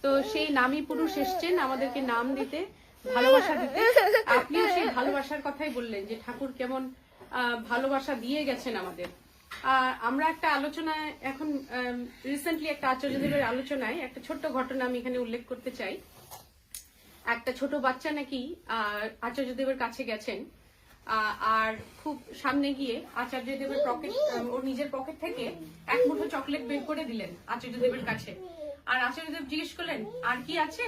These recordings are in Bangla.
তো সেই নামী পুরুষ এসছেন আমাদেরকে নাম দিতে, ভালোবাসা দিতে। আপনিও সেই ভালোবাসার কথাই বললেন যে ঠাকুর কেমন ভালোবাসা দিয়ে গেছেন আমাদের। আমরা একটা আলোচনায় এখন রিসেন্টলি একটা আচার্যদেবের আলোচনায় একটা ছোট্ট ঘটনা আমি এখানে উল্লেখ করতে চাই। একটা ছোট বাচ্চা নাকি আচার্যদেবের কাছে গেছেন, আর খুব সামনে গিয়ে আচার্যদেবের পকেট, ওর নিজের পকেট থেকে এক মুঠো চকলেট বের করে দিলেন আচার্যদেবের কাছে। আর আচার্যদেব জিজ্ঞেস করলেন আর কি আছে,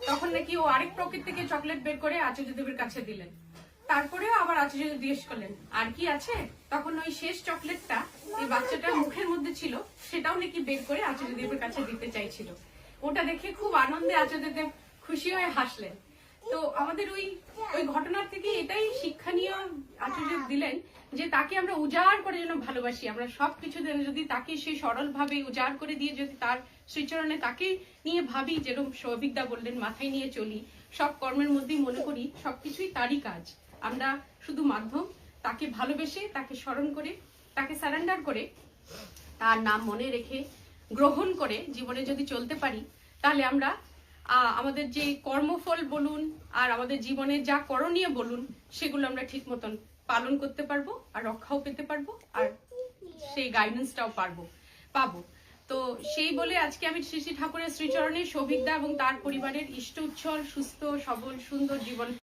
তখন নাকি ও আরেক পকেট থেকে চকলেট বের করে আচার্যদেবের কাছে দিলেন। তারপরেও আবার আচার্যদেব জিজ্ঞেস করলেন আর কি আছে, তখন ওই শেষ চকলেটটা এই বাচ্চাটার মুখের মধ্যে ছিল, সেটাও নাকি বের করে আচার্যদেবের কাছে দিতে চাইছিল। ওটা দেখে খুব আনন্দে আচার্যদেব খুশি হয়ে হাসলেন। তো আমাদের ওই ঘটনার থেকে এটাই শিক্ষণীয় আচার্য দিলেন যে তাকে আমরা উজাড় করে যেন ভালোবাসি। আমরা সবকিছু যদি তাকে সেই সরল ভাবে উজাড় করে দিয়ে যদি তার শ্রীচরণে তাকে নিয়ে ভাবি, যেরকম সৌভিকদা বললেন মাথায় নিয়ে চলি, সব কর্মের মধ্যেই মনে করি সবকিছুই তারই কাজ, আমরা শুধু মাধ্যম। তাকে ভালোবেসে, তাকে স্মরণ করে, তাকে সারেন্ডার করে, তার নাম মনে রেখে গ্রহণ করে জীবনে যদি চলতে পারি, তাহলে আমরা আমাদের যে কর্মফল বলুন আর আমাদের জীবনে যা করণীয় বলুন, সেগুলো আমরা ঠিক মতন পালন করতে পারবো, আর রক্ষাও পেতে পারবো, আর সেই গাইডেন্সটাও পাবো। তো সেই বলে আজকে আমি শ্রী শ্রী ঠাকুরের শ্রীচরণে সৌভিকদা এবং তার পরিবারের ইষ্ট উচ্ছল, সুস্থ, সবল, সুন্দর জীবন